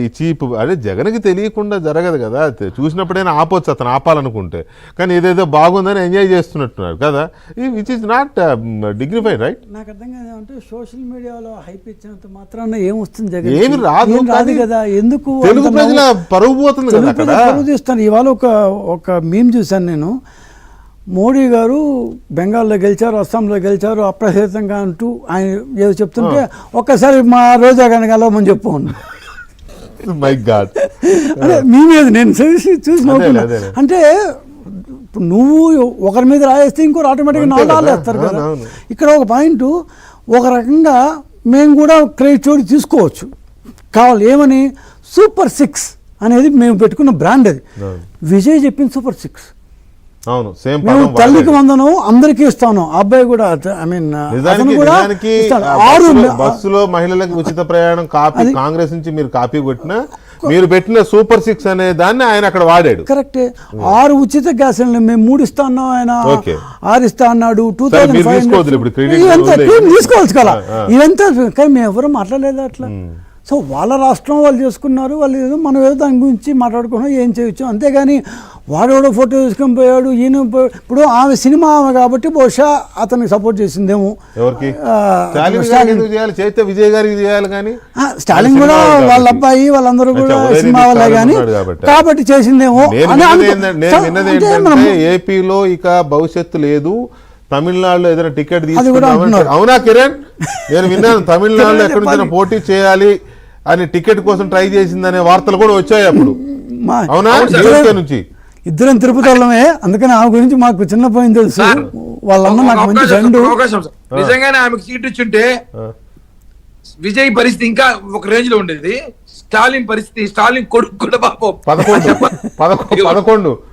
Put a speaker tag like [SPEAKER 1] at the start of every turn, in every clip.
[SPEAKER 1] ఈ చీప్ అదే జగన్కి తెలియకుండా జరగదు కదా, చూసినప్పుడైనా ఆపొచ్చు అతను ఆపాలనుకుంటే, కానీ ఏదేదో బాగుందని ఎంజాయ్ చేస్తున్నట్టున్నారు కదా, which is not dignified right.
[SPEAKER 2] నాకు అర్థం కాదు అంటే సోషల్ మీడియాలో హైప్ ఇచ్చినంత మాత్రాన ఏమొస్తుంది జగన్,
[SPEAKER 1] ఏమి రాదు
[SPEAKER 2] కదా, ఎందుకు
[SPEAKER 1] తెలుగు ప్రజల పరువు పోతుంది కదా అక్కడ.
[SPEAKER 2] పరువు తీస్తాను. ఇవాళ ఒక మీమ్ చూశాను నేను, మోడీ గారు బెంగాల్లో గెలిచారు, అస్సాంలో గెలిచారు అప్రహేతంగా అంటూ ఆయన ఏదో చెప్తుంటే ఒక్కసారి మా రోజా గారిని కలవమని చెప్పు.
[SPEAKER 1] మై గాడ్,
[SPEAKER 2] అంటే మీ మీద నేను చూసి నవ్వుతున్నా. అంటే నువ్వు ఒకరి మీద రాయేస్తే ఇంకోరు ఆటోమేటిక్గా నాలుగు రాలేస్తారు కదా. ఇక్కడ ఒక పాయింట్, ఒక రకంగా మేము కూడా క్రెడిట్ చోటు తీసుకోవచ్చు కావాలి. ఏమని సూపర్ 6 అనేది మేము పెట్టుకున్న బ్రాండ్, అది విజయ్ చెప్పింది సూపర్ 6.
[SPEAKER 1] అవును, సేమ్
[SPEAKER 2] మేము తల్లికి వందనం అందరికీ ఇస్తాను, అబ్బాయి కూడా ఐ మీన్
[SPEAKER 1] బస్సులో మహిళలకు ఉచిత ప్రయాణం కాపీ కాంగ్రెస్ నుంచి మీరు కాపీ కొట్టినా మీరు పెట్టిన సూపర్ 6 అనే దాన్ని ఆయన అక్కడ వాడాడు.
[SPEAKER 2] కరెక్టే. 6 ఉచిత గ్యాస్ సిలిండర్ మేము 3 ఇస్తా అన్నాం, ఆయన 6 ఇస్తా అన్నాడు. 2005 తీసుకోవచ్చు కదా, ఇదంతా. కానీ మేము ఎవరు మాట్లాడలేదు అట్లా. సో వాళ్ళ రాష్ట్రం వాళ్ళు చేసుకున్నారు, వాళ్ళు ఏదో మనం ఏదో దాని గురించి మాట్లాడుకున్నాం, ఏం చేయొచ్చు. అంతేగాని వాడేవాడో ఫోటో తీసుకొని పోయాడు, ఈయన ఇప్పుడు ఆమె సినిమా ఆమె కాబట్టి బహుశా అతనికి సపోర్ట్ చేసిందేమో.
[SPEAKER 1] విజయ్ గారికి చేయాలి కానీ
[SPEAKER 2] స్టాలిన్ కూడా వాళ్ళ అబ్బాయి వాళ్ళందరూ కూడా సినిమా వాళ్ళే కానీ కాబట్టి చేసిందేమో.
[SPEAKER 1] ఏపీలో ఇక భవిష్యత్తు లేదు, తమిళనాడులో ఏదైనా టికెట్ తీసుకుంటామంటే, అవునా కిరణ్, నేను విన్నాను తమిళనాడులో ఎక్కడి నుంచి పోటీ చేయాలి అని టికెట్ కోసం ట్రై చేసిందనే వార్తలు కూడా వచ్చాయి అప్పుడు, అవునా? నుంచి
[SPEAKER 2] ఇద్దరం తిరుపతి వాళ్ళమే, అందుకని ఆమె గురించి మాకు చిన్నపోయింది తెలుసు. వాళ్ళమ్మ నాకు మంచి ఫ్రెండ్.
[SPEAKER 3] నిజంగానే ఆమెకు సీట్ ఇచ్చుంటే విజయ్ పరిస్థితి ఇంకా ఒక రేంజ్ లో ఉండేది. స్టాలిన్ పరిస్థితి, స్టాలిన్ కొడుకు కూడా పాపం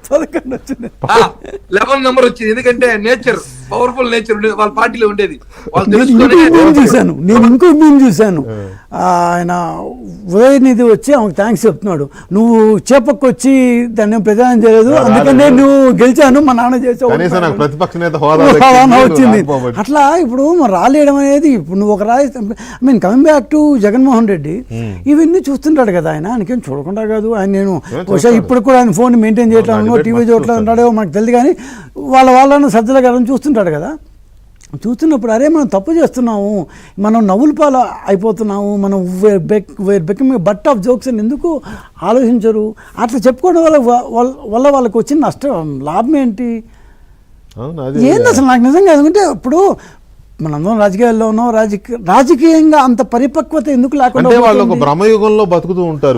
[SPEAKER 1] 11
[SPEAKER 2] వచ్చింది,
[SPEAKER 3] 11 నెంబర్ వచ్చింది. ఎందుకంటే నేచర్, పవర్ఫుల్ నేచర్ ఉండేది వాళ్ళ పార్టీలో ఉండేది.
[SPEAKER 2] చూశాను నేను, ఇంకో మీమ్ చూశాను. ఆయన ఉదయనిధి వచ్చి ఆమెకు థ్యాంక్స్ చెప్తున్నాడు, నువ్వు చేపక్కు వచ్చి దాన్ని ప్రచారం చేయలేదు, అందుకనే నువ్వు గెలిచాను, మా నాన్న చేసావు వచ్చింది. అట్లా ఇప్పుడు రాలేయడం అనేది, ఇప్పుడు నువ్వు ఒక రాయి I mean coming back to Jaganmohan Reddy, ఇవన్నీ చూస్తుంటాడు కదా ఆయన, ఆయనకేం చూడకుండా కాదు. ఆయన నేను బహుశా ఇప్పుడు కూడా ఆయన ఫోన్ మెయింటైన్ చేయట్లేదు, టీవీ చూడట్లేదు ఉంటాడో మనకు తెలియదు, కానీ వాళ్ళని సజ్జల గారిని చూస్తుంటాడు కదా. చూస్తున్నప్పుడు అరే మనం తప్పు చేస్తున్నాము, మనం నవ్వుల పాలు అయిపోతున్నాము, మనం బికమింగ్ బట్ ఆఫ్ జోక్స్ అని ఎందుకు ఆలోచించరు? అట్లా చెప్పుకోవడం వల్ల వాళ్ళకి వచ్చిన నష్టం లాభం ఏంటి? ఏంది అసలు నాకు నిజంగా. ఎందుకంటే ఇప్పుడు మనందరం రాజకీయాల్లో ఉన్నాం, రాజకీయంగా అంత పరిపక్వత ఎందుకు లేకుండా
[SPEAKER 1] వాళ్ళు ఒక భ్రమయుగంలో బతుకుతూ ఉంటారు.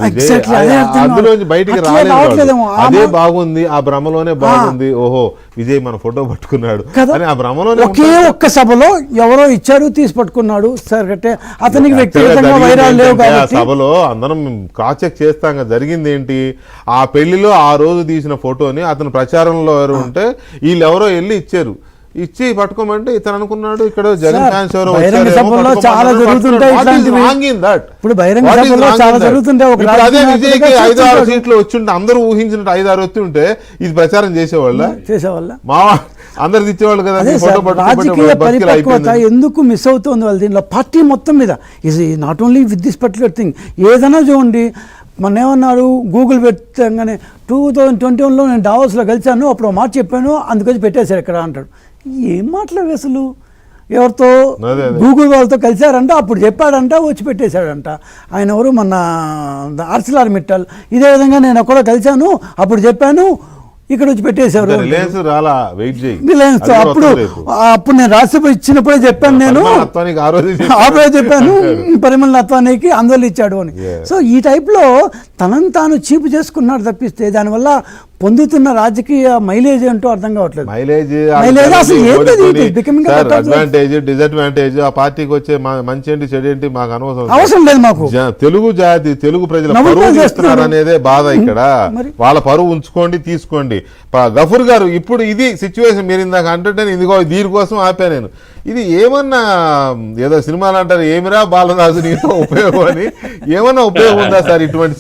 [SPEAKER 1] అందులో బయటికి రాలేదు, అదే బాగుంది, ఆ భ్రమలోనే బాగుంది. ఓహో విజయ్ మన ఫోటో పట్టుకున్నాడు అని ఆ భ్రమలోనే.
[SPEAKER 2] ఒకే ఒక్క సభలో ఎవరో ఇచ్చారు, తీసి పట్టుకున్నాడు. సరే అతనికి వ్యక్తిగతంగా వైరాలు లేవు కాబట్టి
[SPEAKER 1] సభలో అందరం క్రాస్ చెక్ చేస్తాం కదా. జరిగింది ఏంటి, ఆ పెళ్లిలో ఆ రోజు తీసిన ఫోటోని అతను ప్రచారంలో ఎవరు ఉంటే వీళ్ళు ఎవరో వెళ్ళి ఇచ్చారు, ఇచ్చి పట్టుకోమంటే ఇతను అనుకున్నాడు ఇక్కడ జగన్ ఫ్యాన్స్ ఎవరో
[SPEAKER 2] బహిరంగ సభలో చాలా జరుగుతుంటాయి ఇట్లాంటివి. ఇప్పుడు బహిరంగ సభలో చాలా జరుగుతుంటాయి.
[SPEAKER 1] అదే విజయ్కి 5-6 సీట్లు వచ్చింటే అందరూ ఊహించినట్టు 5-6 వచ్చి ఉంటే ఇది ప్రచారం చేసేవాళ్ళ మా అందరు తెచ్చేవాళ్ళు కదా.
[SPEAKER 2] రాజకీయ పరిపక్వత ఎందుకు మిస్ అవుతుంది వాళ్ళు దీనిలో, పార్టీ మొత్తం మీద. ఇది not only with this particular thing. ఏదైనా చూడండి, మొన్న ఏమన్నారు, గూగుల్ పెట్టగానే 2021లో నేను డావోస్లో కలిశాను, అప్పుడు మాట చెప్పాను, అందుకొచ్చి పెట్టేశారు ఇక్కడ అంటాడు. ఏం మాట్లాడు అసలు? ఎవరితో గూగుల్ వాళ్ళతో కలిశారంట, అప్పుడు చెప్పాడంట, వచ్చి పెట్టేశాడంట. ఆయన ఎవరు మన ఆర్సిలార్ మిట్టల్, ఇదే విధంగా నేను కూడా కలిశాను, అప్పుడు చెప్పాను, ఇక్కడ వచ్చి పెట్టేశారు. రిలయన్స్ అప్పుడు నేను రాజ్యసభ ఇచ్చినప్పుడే చెప్పాను, నేను ఆపే చెప్పాను పరిమళ నత్వానికి అందువల్ల ఇచ్చాడు అని. సో ఈ టైప్లో తనను తాను చీపు చేసుకున్నాడు తప్పిస్తే దానివల్ల పొందుతున్న రాజకీయ మైలేజ్ అంటూ అర్థం కావట్లేదు.
[SPEAKER 1] మైలేజ్
[SPEAKER 2] అసలు
[SPEAKER 1] అడ్వాంటేజ్ డిసడ్వాంటేజ్ ఆ పార్టీకి వచ్చే మంచి ఏంటి చెడు ఏంటి మాకు
[SPEAKER 2] అవసరం లేదు. మాకు
[SPEAKER 1] తెలుగు జాతి తెలుగు ప్రజల పరువు చేస్తున్నారు అనేదే బాధ ఇక్కడ. వాళ్ళ పరువు ఉంచుకోండి, తీసుకోండి. గఫూర్ గారు ఇప్పుడు ఇది సిచ్యువేషన్, మీరు ఇందాక అంటే ఇదిగో దీనికోసం ఆపా నేను. ఇది ఏమన్నా ఏదో సినిమాలు అంటారు, ఏమిరా బాలరాజు నీతో ఉపయోగం అని, ఏమన్నా ఉపయోగం ఉందా సార్ ఇటువంటి